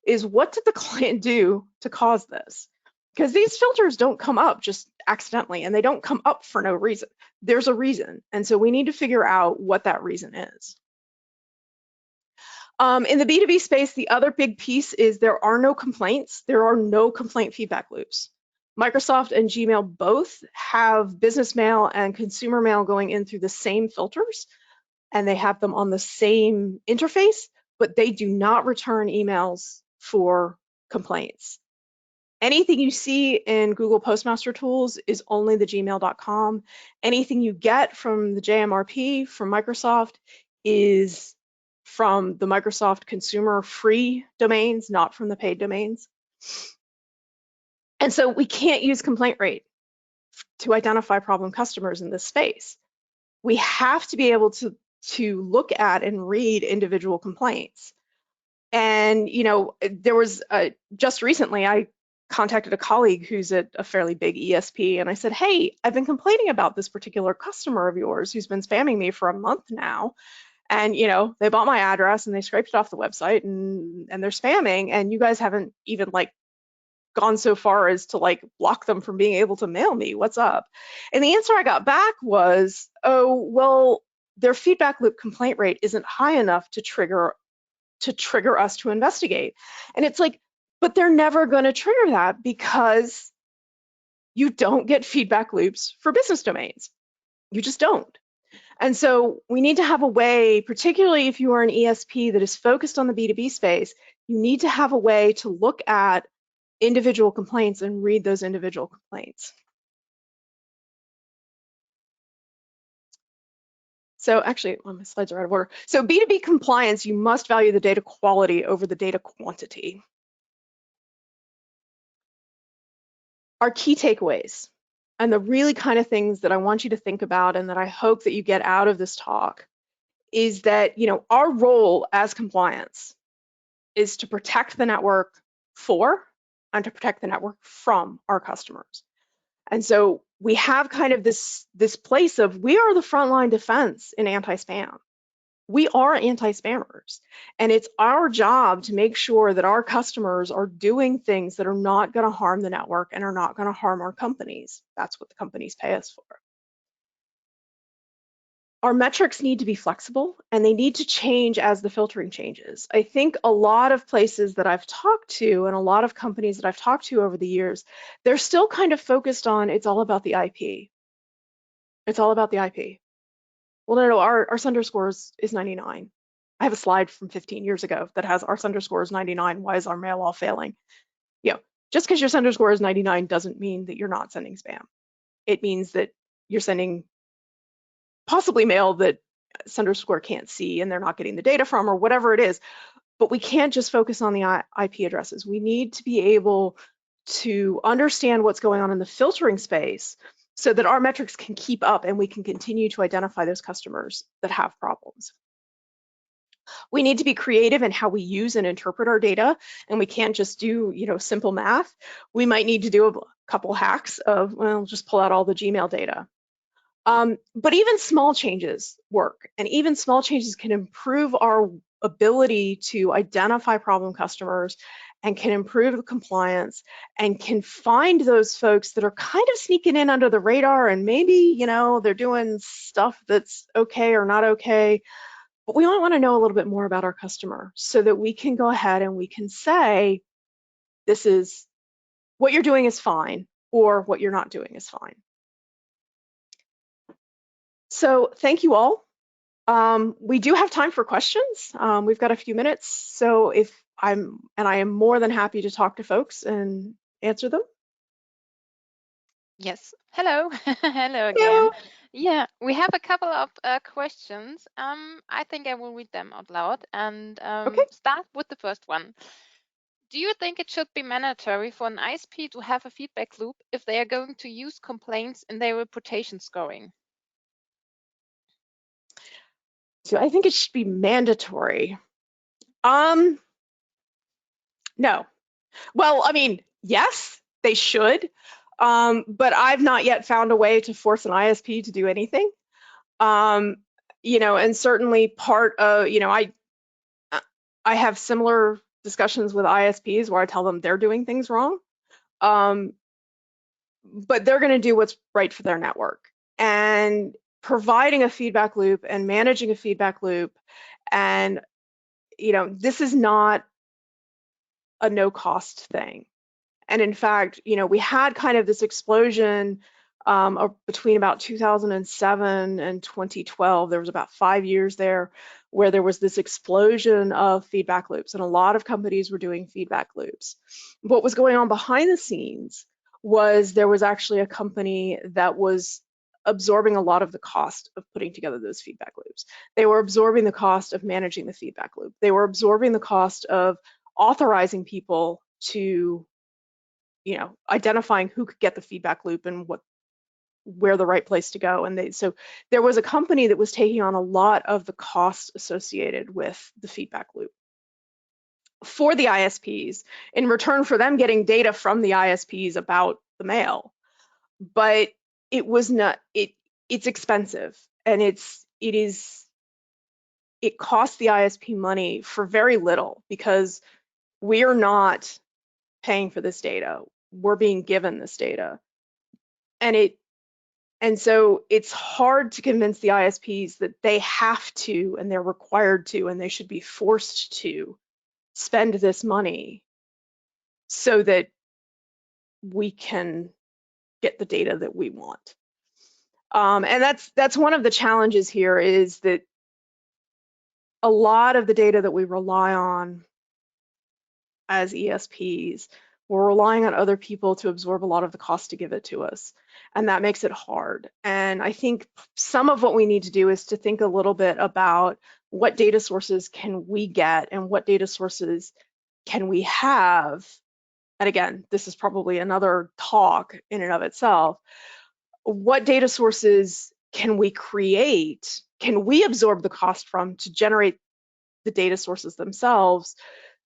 is what did the client do to cause this? Because these filters don't come up just accidentally, and they don't come up for no reason. There's a reason, and so we need to figure out what that reason is. In the B2B space, the other big piece is there are no complaints. There are no complaint feedback loops. Microsoft and Gmail both have business mail and consumer mail going in through the same filters, and they have them on the same interface, but they do not return emails for complaints. Anything you see in Google Postmaster tools is only the gmail.com. Anything you get from the JMRP from Microsoft is from the Microsoft consumer free domains, not from the paid domains. And so we can't use complaint rate to identify problem customers in this space. We have to be able to look at and read individual complaints. And, you know, there was just recently, I contacted a colleague who's at a fairly big ESP, and I said, hey, I've been complaining about this particular customer of yours who's been spamming me for a month now. And, you know, they bought my address and they scraped it off the website, and they're spamming, and you guys haven't even like gone so far as to like block them from being able to mail me. What's up? And the answer I got back was, oh, well, their feedback loop complaint rate isn't high enough to trigger us to investigate. And it's like, but they're never going to trigger that because you don't get feedback loops for business domains. You just don't. And so we need to have a way, particularly if you are an ESP that is focused on the B2B space, you need to have a way to look at individual complaints and read those individual complaints. So actually, well, my slides are out of order. So B2B compliance, you must value the data quality over the data quantity. Our key takeaways, and the really kind of things that I want you to think about and that I hope that you get out of this talk, is that, you know, our role as compliance is to protect the network for and to protect the network from our customers. And so we have kind of this place of, we are the frontline defense in anti-spam. We are anti-spammers, and it's our job to make sure that our customers are doing things that are not going to harm the network and are not going to harm our companies. That's what the companies pay us for. our metrics need to be flexible and they need to change as the filtering changes. I think a lot of places that I've talked to and a lot of companies that I've talked to over the years, they're still kind of focused on it's all about the IP. It's all about the IP. Well, no, our Sunder score is 99. I have a slide from 15 years ago that has our Sunder score is 99. Why is our mail all failing? You know, just because your Sunder score is 99 doesn't mean that you're not sending spam. It means that you're sending possibly mail that Sunder score can't see and they're not getting the data from or whatever it is. But we can't just focus on the IP addresses. We need to be able to understand what's going on in the filtering space so that our metrics can keep up and we can continue to identify those customers that have problems. We need to be creative in how we use and interpret our data, and we can't just do, simple math. We might need to do a couple hacks of, well, just pull out all the Gmail data. But even small changes work, and even small changes can improve our ability to identify problem customers and can improve the compliance and can find those folks that are kind of sneaking in under the radar and maybe, they're doing stuff that's okay or not okay. But we want to know a little bit more about our customer so that we can go ahead and we can say, this is what you're doing is fine, or what you're not doing is fine. So thank you all. We do have time for questions. We've got a few minutes. So I am more than happy to talk to folks and answer them. Yes. Hello. Hello again. Yeah, we have a couple of questions. I think I will read them out loud and Okay. start with the first one. Do you think it should be mandatory for an ISP to have a feedback loop if they are going to use complaints in their reputation scoring? So I think it should be mandatory. No. Well, I mean, yes, they should. But I've not yet found a way to force an ISP to do anything. And certainly part of, I have similar discussions with ISPs where I tell them they're doing things wrong. But they're going to do what's right for their network. And providing a feedback loop and managing a feedback loop, and this is not a no-cost thing. And in fact, we had kind of this explosion between about 2007 and 2012. There was about 5 years there where there was this explosion of feedback loops, and a lot of companies were doing feedback loops. What was going on behind the scenes was there was actually a company that was absorbing a lot of the cost of putting together those feedback loops. They were absorbing the cost of managing the feedback loop. They were absorbing the cost of authorizing people to identifying who could get the feedback loop and where the right place to go. And so there was a company that was taking on a lot of the costs associated with the feedback loop for the ISPs in return for them getting data from the ISPs about the mail. But it was not, it's expensive, and it costs the ISP money for very little because we are not paying for this data. We're being given this data. And so it's hard to convince the ISPs that they have to, and they're required to, and they should be forced to spend this money so that we can get the data that we want. And that's one of the challenges here, is that a lot of the data that we rely on as ESPs, we're relying on other people to absorb a lot of the cost to give it to us. And that makes it hard. And I think some of what we need to do is to think a little bit about what data sources can we get and what data sources can we have. And again, this is probably another talk in and of itself. What data sources can we create? Can we absorb the cost from to generate the data sources themselves,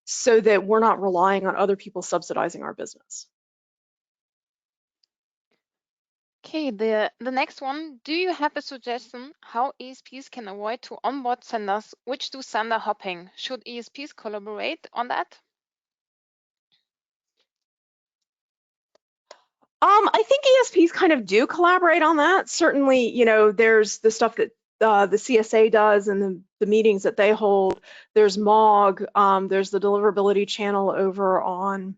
so that we're not relying on other people subsidizing our business? Okay, the next one. Do you have a suggestion how ESPs can avoid to onboard senders which do sender hopping? Should ESPs collaborate on that? I think ESPs kind of do collaborate on that. Certainly, there's the stuff that the CSA does and the meetings that they hold. There's MOG, there's the deliverability channel over on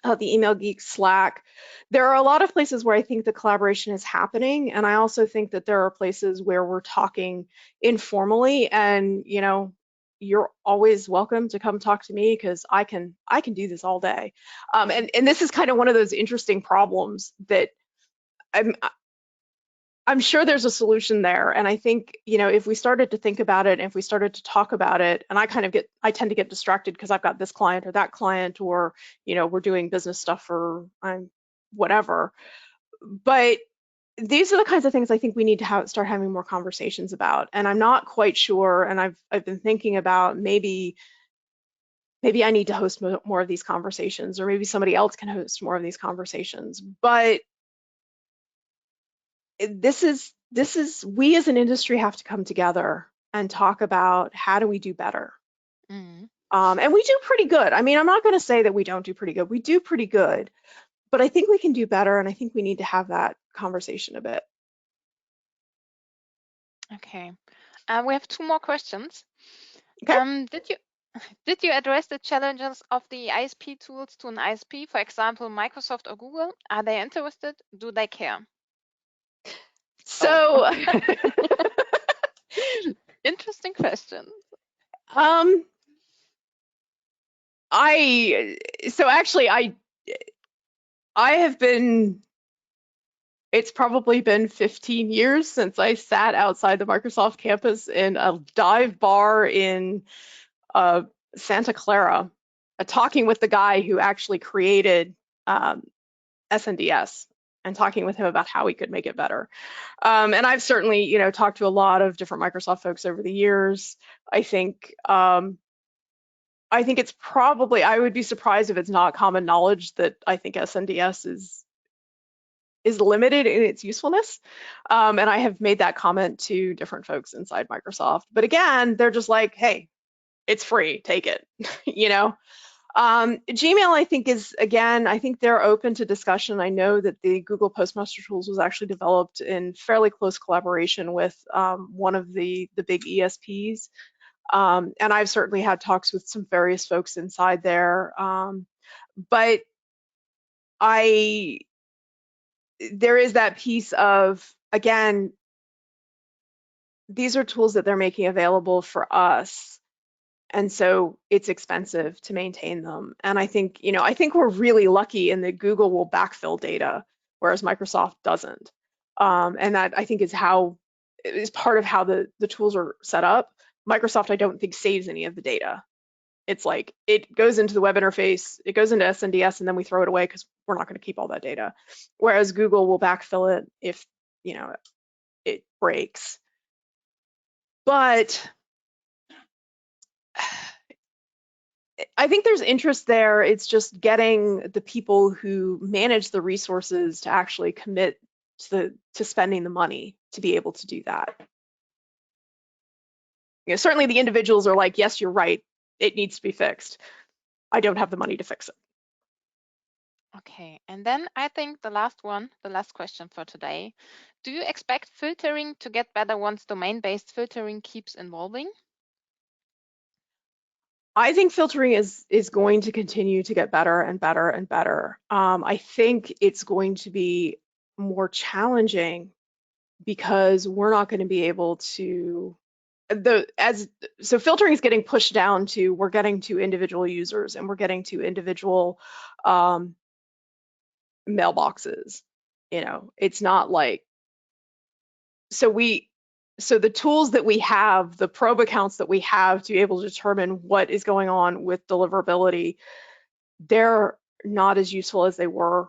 the Email Geek Slack. There are a lot of places where I think the collaboration is happening, and I also think that there are places where we're talking informally, and you're always welcome to come talk to me because I can do this all day. And this is kind of one of those interesting problems that I'm sure there's a solution there. And I think, if we started to think about it, and if we started to talk about it, and I tend to get distracted because I've got this client or that client, or, we're doing business stuff for whatever. But these are the kinds of things I think we need to start having more conversations about. And I'm not quite sure. And I've been thinking about maybe I need to host more of these conversations, or maybe somebody else can host more of these conversations. But this is we as an industry have to come together and talk about how do we do better. And we do pretty good. I mean, I'm not going to say that we don't do pretty good. We do pretty good, but I think we can do better, and I think we need to have that conversation a bit. Okay, we have 2 more questions. Okay. Did you address the challenges of the ESP tools to an ISP, for example, Microsoft or Google? Are they interested? Do they care? So, interesting question. I have been, it's probably been 15 years since I sat outside the Microsoft campus in a dive bar in Santa Clara, talking with the guy who actually created SNDS, and talking with him about how we could make it better. And I've certainly, talked to a lot of different Microsoft folks over the years. I think it's probably, I would be surprised if it's not common knowledge that I think SNDS is limited in its usefulness. And I have made that comment to different folks inside Microsoft. But again, they're just like, hey, it's free, take it, Gmail, I think, is, again, I think they're open to discussion. I know that the Google Postmaster tools was actually developed in fairly close collaboration with one of the big ESPs. And I've certainly had talks with some various folks inside there. But there is that piece of, again, these are tools that they're making available for us. And so it's expensive to maintain them. And I think, we're really lucky in that Google will backfill data, whereas Microsoft doesn't. And that, I think, is part of how the tools are set up. Microsoft, I don't think, saves any of the data. It's like it goes into the web interface, it goes into SNDS, and then we throw it away because we're not going to keep all that data. Whereas Google will backfill it if, it breaks. But I think there's interest there. It's just getting the people who manage the resources to actually commit to spending the money to be able to do that. Certainly the individuals are like, yes, you're right, it needs to be fixed. I don't have the money to fix it. Okay, and then I think the last question for today. Do you expect filtering to get better once domain-based filtering keeps evolving? I think filtering is going to continue to get better and better and better. I think it's going to be more challenging because we're not going to be able to, so filtering is getting pushed down to, we're getting to individual users, and we're getting to individual mailboxes. It's not like, so the tools that we have, the probe accounts that we have to be able to determine what is going on with deliverability, they're not as useful as they were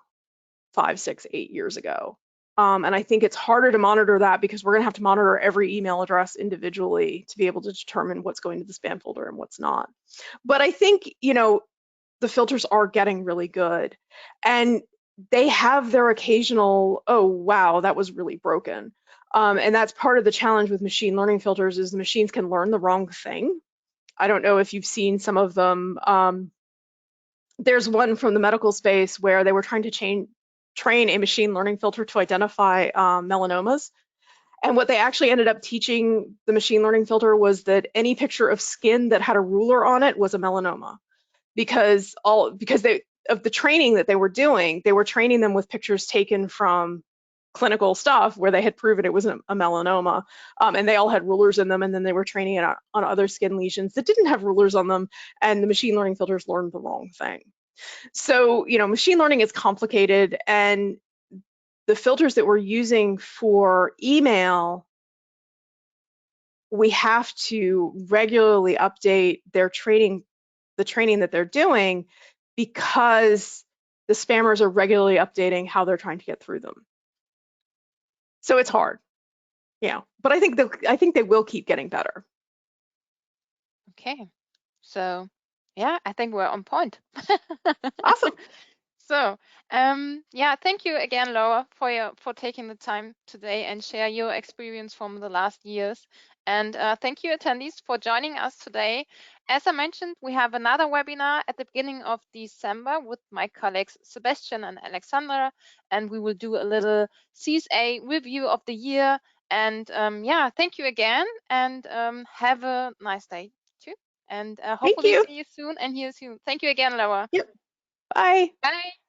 5, 6, 8 years ago. And I think it's harder to monitor that because we're going to have to monitor every email address individually to be able to determine what's going to the spam folder and what's not. But I think, the filters are getting really good, and they have their occasional, oh, wow, that was really broken. And that's part of the challenge with machine learning filters, is the machines can learn the wrong thing. I don't know if you've seen some of them. There's one from the medical space where they were trying to train a machine learning filter to identify melanomas. And what they actually ended up teaching the machine learning filter was that any picture of skin that had a ruler on it was a melanoma, because of the training that they were doing, they were training them with pictures taken from clinical stuff where they had proven it was a melanoma, and they all had rulers in them, and then they were training it on other skin lesions that didn't have rulers on them, and the machine learning filters learned the wrong thing. So, machine learning is complicated, and the filters that we're using for email, we have to regularly update the training that they're doing, because the spammers are regularly updating how they're trying to get through them. So it's hard, but I think they will keep getting better. Okay, so yeah, I think we're on point. Awesome. So, yeah, thank you again, Laura, for taking the time today and share your experience from the last years. And thank you, attendees, for joining us today. As I mentioned, we have another webinar at the beginning of December with my colleagues Sebastian and Alexandra, and we will do a little CSA review of the year. And yeah, thank you again, and have a nice day too. And Thank hopefully you. see you soon and hear you soon. Thank you again, Laura. Yep. Bye. Bye.